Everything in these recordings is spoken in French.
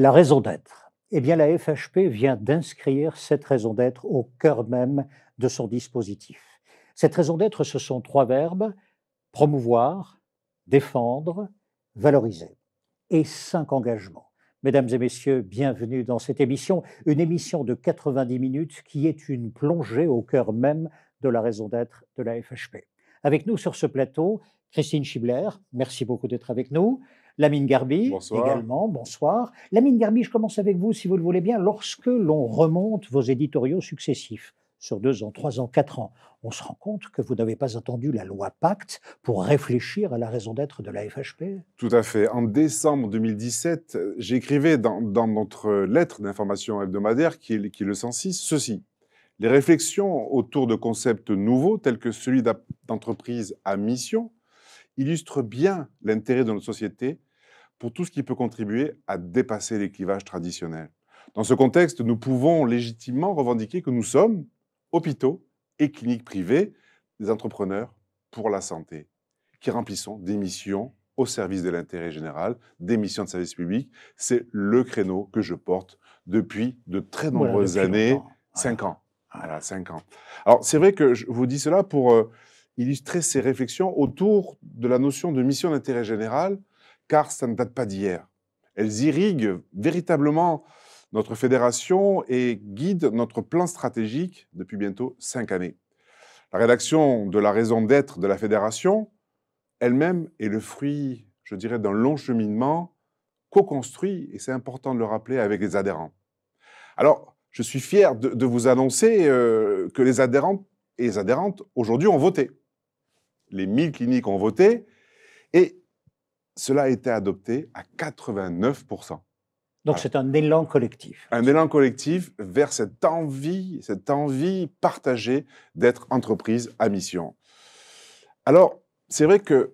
La raison d'être. Eh bien, la FHP vient d'inscrire cette raison d'être au cœur même de son dispositif. Cette raison d'être, ce sont 3 verbes: promouvoir, défendre, valoriser et 5 engagements. Mesdames et messieurs, bienvenue dans cette émission, une émission de 90 minutes qui est une plongée au cœur même de la raison d'être de la FHP. Avec nous sur ce plateau, Christine Schibler, merci beaucoup d'être avec nous. Lamine Garbi, Bonsoir. également, bonsoir. Lamine Garbi, je commence avec vous, si vous le voulez bien. Lorsque l'on remonte vos éditoriaux successifs, sur 2 ans, 3 ans, 4 ans, on se rend compte que vous n'avez pas attendu la loi Pacte pour réfléchir à la raison d'être de la FHP? Tout à fait. En décembre 2017, j'écrivais dans notre lettre d'information hebdomadaire, qui est le 106, ceci. Les réflexions autour de concepts nouveaux, tels que celui d'entreprise à mission, illustrent bien l'intérêt de notre société pour tout ce qui peut contribuer à dépasser les clivages traditionnels. Dans ce contexte, nous pouvons légitimement revendiquer que nous sommes, hôpitaux et cliniques privées, des entrepreneurs pour la santé, qui remplissons des missions au service de l'intérêt général, des missions de service public. C'est le créneau que je porte depuis de très nombreuses années, 5 ans. Voilà, 5 ans. Alors, c'est vrai que je vous dis cela pour illustrer ces réflexions autour de la notion de mission d'intérêt général, car ça ne date pas d'hier. Elles irriguent véritablement notre fédération et guident notre plan stratégique depuis bientôt 5 années. La rédaction de la raison d'être de la fédération elle-même est le fruit, je dirais, d'un long cheminement co-construit, et c'est important de le rappeler, avec les adhérents. Alors, je suis fier de vous annoncer que les adhérents et les adhérentes, aujourd'hui, ont voté. Les 1000 cliniques ont voté, et cela a été adopté à 89%. Donc c'est un élan collectif. Un élan collectif vers cette envie partagée d'être entreprise à mission. Alors, c'est vrai que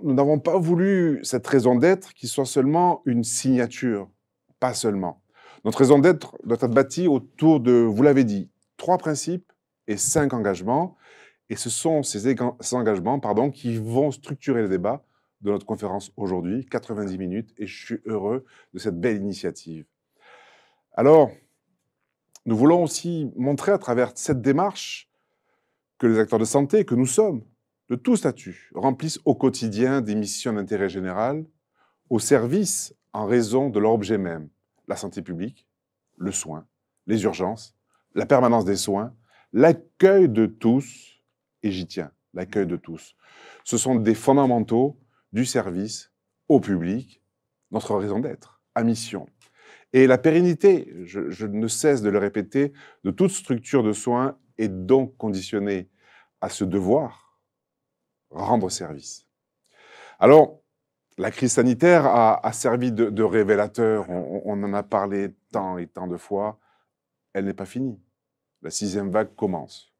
nous n'avons pas voulu cette raison d'être qui soit seulement une signature, pas seulement. Notre raison d'être doit être bâtie autour de, vous l'avez dit, 3 principes et 5 engagements. Et ce sont ces engagements qui vont structurer le débat de notre conférence aujourd'hui, 90 minutes, et je suis heureux de cette belle initiative. Alors, nous voulons aussi montrer à travers cette démarche que les acteurs de santé, que nous sommes, de tout statut, remplissent au quotidien des missions d'intérêt général au service en raison de leur objet même, la santé publique, le soin, les urgences, la permanence des soins, l'accueil de tous, et j'y tiens, l'accueil de tous. Ce sont des fondamentaux du service au public, notre raison d'être, à mission. Et la pérennité, je ne cesse de le répéter, de toute structure de soins est donc conditionnée à ce devoir, rendre service. Alors, la crise sanitaire a servi de révélateur, on en a parlé tant et tant de fois, elle n'est pas finie. La 6e vague commence.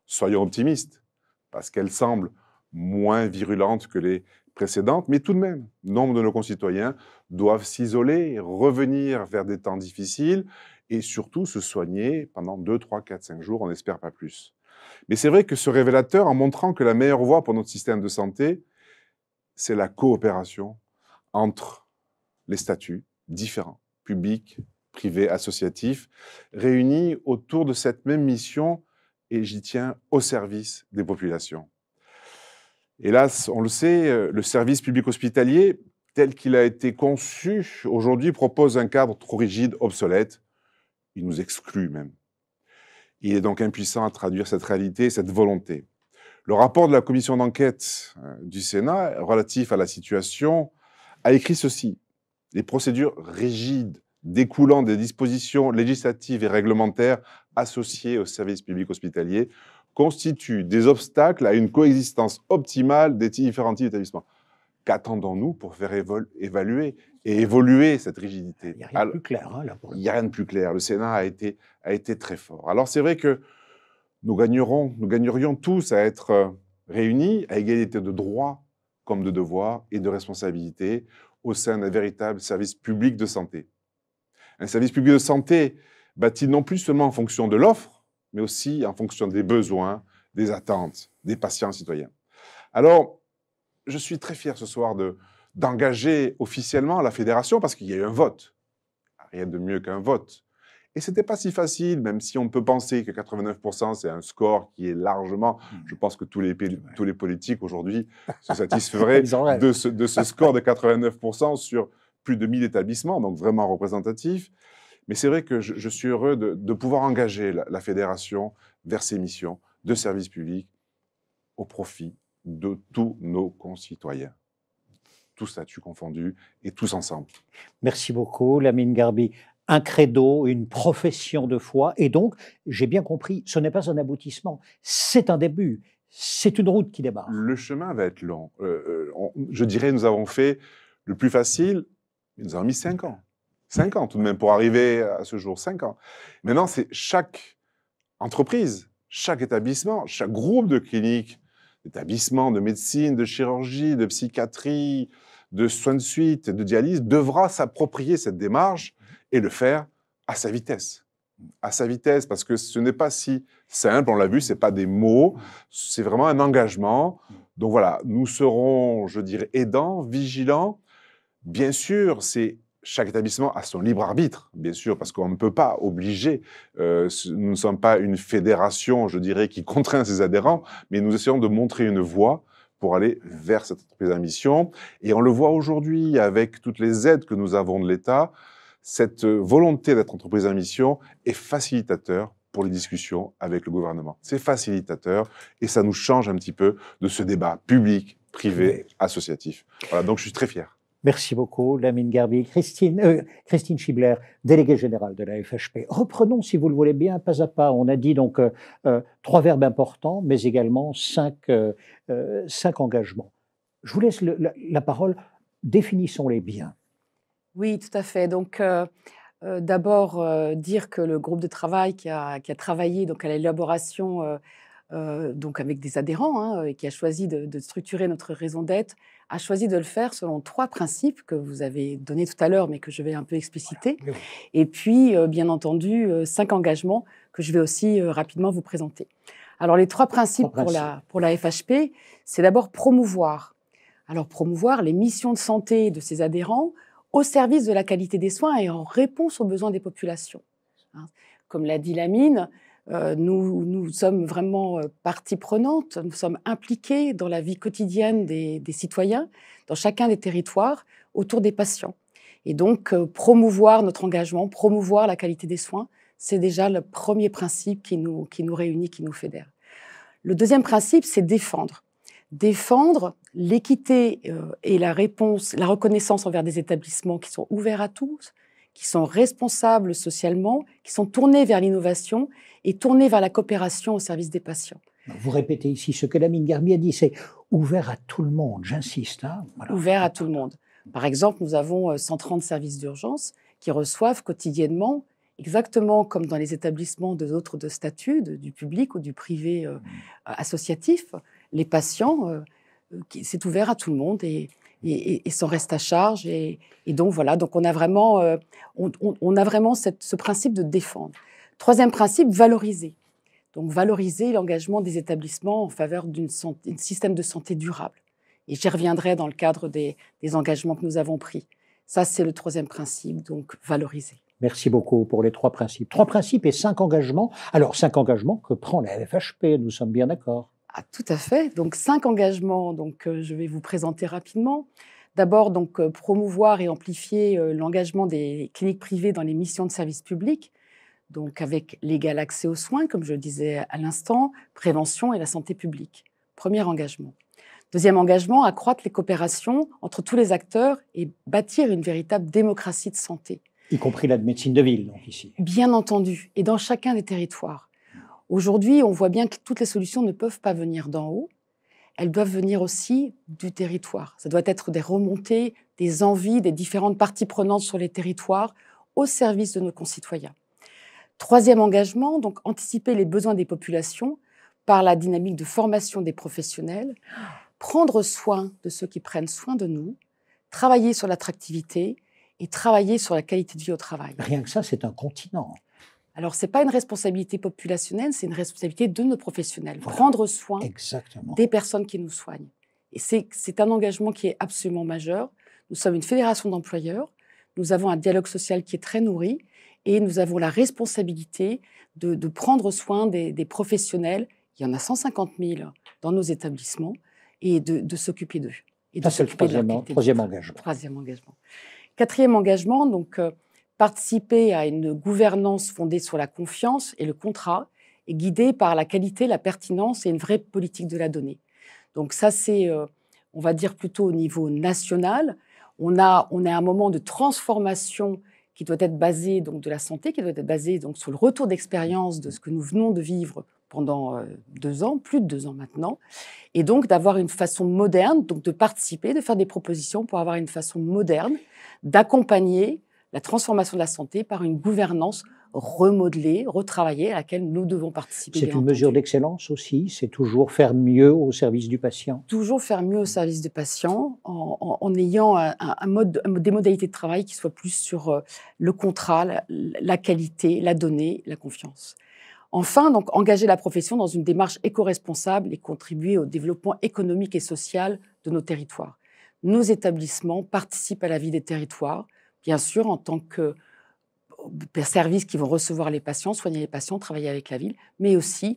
Soyons optimistes, parce qu'elle semble moins virulente que les précédentes, mais tout de même, nombre de nos concitoyens doivent s'isoler, revenir vers des temps difficiles et surtout se soigner pendant 2, 3, 4, 5 jours, on n'espère pas plus. Mais c'est vrai que ce révélateur, en montrant que la meilleure voie pour notre système de santé, c'est la coopération entre les statuts différents, publics, privés, associatifs, réunis autour de cette même mission, et j'y tiens, au service des populations. Hélas, on le sait, le service public hospitalier, tel qu'il a été conçu, aujourd'hui propose un cadre trop rigide, obsolète. Il nous exclut même. Il est donc impuissant à traduire cette réalité, cette volonté. Le rapport de la commission d'enquête du Sénat relatif à la situation a écrit ceci. Les procédures rigides découlant des dispositions législatives et réglementaires associées au service public hospitalier constituent des obstacles à une coexistence optimale des différents types d'établissements. Qu'attendons-nous pour faire évaluer et évoluer cette rigidité? Il n'y a rien de plus clair, là, pour le Il n'y a rien de plus clair. Le Sénat a été très fort. Alors, c'est vrai que nous gagnerions tous à être réunis à égalité de droits comme de devoirs et de responsabilités au sein d'un véritable service public de santé. Un service public de santé bâti non plus seulement en fonction de l'offre, mais aussi en fonction des besoins, des attentes des patients citoyens. Alors, je suis très fier ce soir d'engager officiellement la fédération, parce qu'il y a eu un vote. rien de mieux qu'un vote. Et ce n'était pas si facile, même si on peut penser que 89%, c'est un score qui est largement... Je pense que tous les politiques aujourd'hui se satisferaient de ce score de 89% sur plus de 1000 établissements, donc vraiment représentatif. Mais c'est vrai que je suis heureux de pouvoir engager la fédération vers ses missions de service public au profit de tous nos concitoyens, tous statuts confondus et tous ensemble. Merci beaucoup, Lamine Garbi. Un credo, une profession de foi, et donc, j'ai bien compris, ce n'est pas un aboutissement, c'est un début, c'est une route qui démarre. Le chemin va être long. Je dirais, nous avons fait le plus facile, nous avons mis 5 ans. 5 ans tout de même pour arriver à ce jour, 5 ans. Maintenant, c'est chaque entreprise, chaque établissement, chaque groupe de cliniques, d'établissements de médecine, de chirurgie, de psychiatrie, de soins de suite, de dialyse, devra s'approprier cette démarche et le faire à sa vitesse. À sa vitesse, parce que ce n'est pas si simple, on l'a vu, ce n'est pas des mots, c'est vraiment un engagement. Donc voilà, nous serons, je dirais, aidants, vigilants. Bien sûr, chaque établissement a son libre arbitre, bien sûr, parce qu'on ne peut pas obliger. Nous ne sommes pas une fédération, je dirais, qui contraint ses adhérents, mais nous essayons de montrer une voie pour aller vers cette entreprise à mission. Et on le voit aujourd'hui avec toutes les aides que nous avons de l'État. Cette volonté d'être entreprise à mission est facilitateur pour les discussions avec le gouvernement. C'est facilitateur et ça nous change un petit peu de ce débat public, privé, associatif. Voilà, donc je suis très fier. Merci beaucoup, Lamine Garbi. Christine Schibler, déléguée générale de la FHP. Reprenons, si vous le voulez bien, pas à pas. On a dit donc 3 verbes importants, mais également 5 engagements. Je vous laisse la parole. Définissons-les bien. Oui, tout à fait. Donc, d'abord, dire que le groupe de travail qui a travaillé donc, à l'élaboration donc avec des adhérents et qui a choisi de structurer notre raison d'être, a choisi de le faire selon 3 principes que vous avez donnés tout à l'heure, mais que je vais un peu expliciter. Voilà. Et puis, bien entendu, 5 engagements que je vais aussi rapidement vous présenter. Alors, les 3 principes pour la FHP, c'est d'abord promouvoir. Alors, promouvoir les missions de santé de ses adhérents au service de la qualité des soins et en réponse aux besoins des populations. Comme l'a dit Lamine, nous sommes vraiment partie prenante, nous sommes impliqués dans la vie quotidienne des citoyens, dans chacun des territoires, autour des patients. Et donc, promouvoir notre engagement, promouvoir la qualité des soins, c'est déjà le premier principe qui nous réunit, qui nous fédère. Le deuxième principe, c'est défendre. Défendre l'équité et la reconnaissance envers des établissements qui sont ouverts à tous, qui sont responsables socialement, qui sont tournés vers l'innovation et tournés vers la coopération au service des patients. Vous répétez ici ce que Lamine Garbi a dit, c'est ouvert à tout le monde, j'insiste. Voilà. Ouvert à tout le monde. Par exemple, nous avons 130 services d'urgence qui reçoivent quotidiennement, exactement comme dans les établissements de statut, du public ou du privé associatif, les patients, c'est ouvert à tout le monde et sans reste à charge. Et donc, voilà, donc on a vraiment, ce principe de défendre. Troisième principe, valoriser. Donc, valoriser l'engagement des établissements en faveur d'un système de santé durable. Et j'y reviendrai dans le cadre des engagements que nous avons pris. Ça, c'est le troisième principe, donc valoriser. Merci beaucoup pour les 3 principes. 3 principes et 5 engagements. Alors, 5 engagements que prend la FHP, nous sommes bien d'accord. Ah, tout à fait. Donc, 5 engagements, donc, je vais vous présenter rapidement. D'abord, donc, promouvoir et amplifier l'engagement des cliniques privées dans les missions de service public, donc avec l'égal accès aux soins, comme je le disais à l'instant, prévention et la santé publique. Premier engagement. Deuxième engagement, accroître les coopérations entre tous les acteurs et bâtir une véritable démocratie de santé. Y compris la de médecine de ville, donc ici. Bien entendu, et dans chacun des territoires. Aujourd'hui, on voit bien que toutes les solutions ne peuvent pas venir d'en haut, elles doivent venir aussi du territoire. Ça doit être des remontées, des envies des différentes parties prenantes sur les territoires au service de nos concitoyens. Troisième engagement, donc anticiper les besoins des populations par la dynamique de formation des professionnels, prendre soin de ceux qui prennent soin de nous, travailler sur l'attractivité et travailler sur la qualité de vie au travail. Rien que ça, c'est un continent. Alors, ce n'est pas une responsabilité populationnelle, c'est une responsabilité de nos professionnels. Voilà. Prendre soin des personnes qui nous soignent. Et c'est un engagement qui est absolument majeur. Nous sommes une fédération d'employeurs. nous avons un dialogue social qui est très nourri et nous avons la responsabilité de prendre soin des professionnels. Il y en a 150 000 dans nos établissements et de s'occuper d'eux. Et Ça, c'est le troisième engagement. Troisième engagement. Quatrième engagement, donc participer à une gouvernance fondée sur la confiance et le contrat et guidée par la qualité, la pertinence et une vraie politique de la donnée. Donc ça, c'est, on va dire, plutôt au niveau national. On est à un moment de transformation qui doit être basé donc, de la santé, qui doit être basé donc, sur le retour d'expérience de ce que nous venons de vivre pendant 2 ans, plus de 2 ans maintenant, et donc d'avoir une façon moderne, donc de participer, de faire des propositions pour avoir une façon moderne d'accompagner la transformation de la santé par une gouvernance remodelée, retravaillée, à laquelle nous devons participer. C'est une mesure d'excellence aussi, c'est toujours faire mieux au service du patient. Toujours faire mieux au service du patient en ayant des modalités de travail qui soient plus sur le contrat, la qualité, la donnée, la confiance. Enfin, donc, engager la profession dans une démarche éco-responsable et contribuer au développement économique et social de nos territoires. Nos établissements participent à la vie des territoires, bien sûr, en tant que services qui vont recevoir les patients, soigner les patients, travailler avec la ville, mais aussi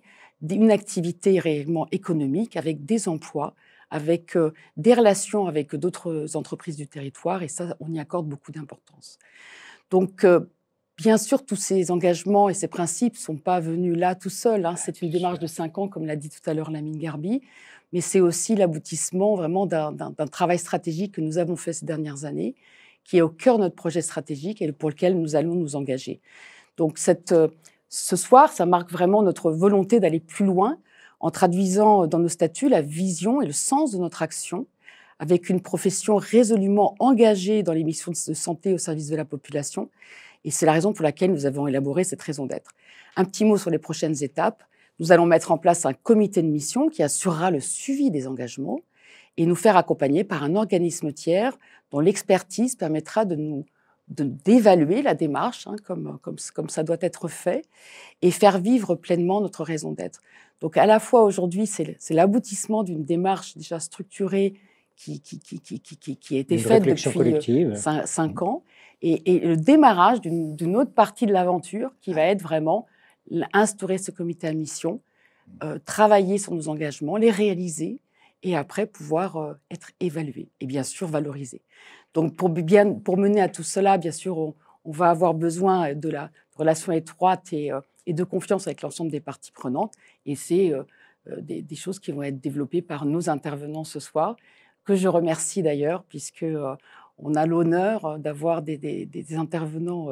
une activité réellement économique avec des emplois, avec des relations avec d'autres entreprises du territoire, et ça, on y accorde beaucoup d'importance. Donc, bien sûr, tous ces engagements et ces principes ne sont pas venus là tout seuls. C'est une démarche de 5 ans, comme l'a dit tout à l'heure Lamine Gharbi, mais c'est aussi l'aboutissement vraiment d'un travail stratégique que nous avons fait ces dernières années, qui est au cœur de notre projet stratégique et pour lequel nous allons nous engager. Donc, ce soir, ça marque vraiment notre volonté d'aller plus loin en traduisant dans nos statuts la vision et le sens de notre action, avec une profession résolument engagée dans les missions de santé au service de la population. Et c'est la raison pour laquelle nous avons élaboré cette raison d'être. Un petit mot sur les prochaines étapes. Nous allons mettre en place un comité de mission qui assurera le suivi des engagements et nous faire accompagner par un organisme tiers dont l'expertise permettra d'évaluer la démarche, comme ça doit être fait, et faire vivre pleinement notre raison d'être. Donc à la fois aujourd'hui, c'est l'aboutissement d'une démarche déjà structurée qui a été faite depuis 5 ans, et le démarrage d'une autre partie de l'aventure qui va être vraiment instaurer ce comité à mission, travailler sur nos engagements, les réaliser, et après pouvoir être évalué et bien sûr valorisé. Donc pour mener à tout cela, bien sûr, on va avoir besoin de la relation étroite et de confiance avec l'ensemble des parties prenantes, et c'est des choses qui vont être développées par nos intervenants ce soir, que je remercie d'ailleurs, puisque on a l'honneur d'avoir des intervenants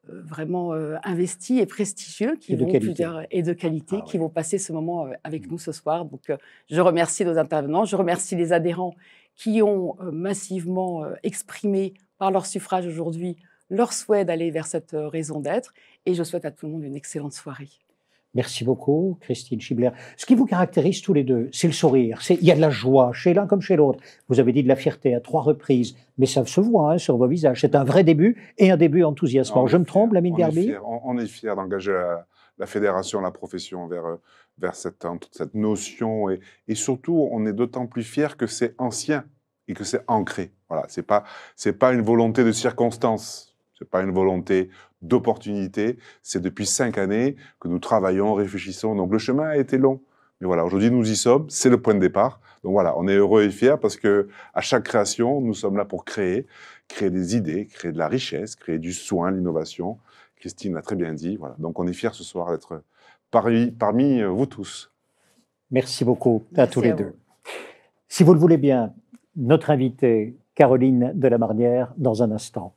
vraiment investis et prestigieux qui vont passer ce moment avec nous ce soir. Donc, je remercie nos intervenants, je remercie les adhérents qui ont massivement exprimé par leur suffrage aujourd'hui leur souhait d'aller vers cette raison d'être, et je souhaite à tout le monde une excellente soirée. Merci beaucoup, Christine Schibler. Ce qui vous caractérise tous les deux, c'est le sourire. Il y a de la joie chez l'un comme chez l'autre. Vous avez dit de la fierté à 3 reprises, mais ça se voit sur vos visages. C'est un vrai début et un début enthousiasmant. Je me trompe, Lamine Gharbi ? On est fiers d'engager la fédération, la profession vers cette notion. Et surtout, on est d'autant plus fiers que c'est ancien et que c'est ancré. Voilà, c'est pas une volonté de circonstance. C'est pas une volonté d'opportunité. C'est depuis 5 années que nous travaillons, réfléchissons. Donc le chemin a été long. Mais voilà, aujourd'hui nous y sommes. C'est le point de départ. Donc voilà, on est heureux et fiers parce que à chaque création, nous sommes là pour créer des idées, créer de la richesse, créer du soin, l'innovation. Christine l'a très bien dit. Voilà. Donc on est fiers ce soir d'être parmi vous tous. Merci beaucoup à tous les deux. Si vous le voulez bien, notre invitée Caroline Delamarnière dans un instant.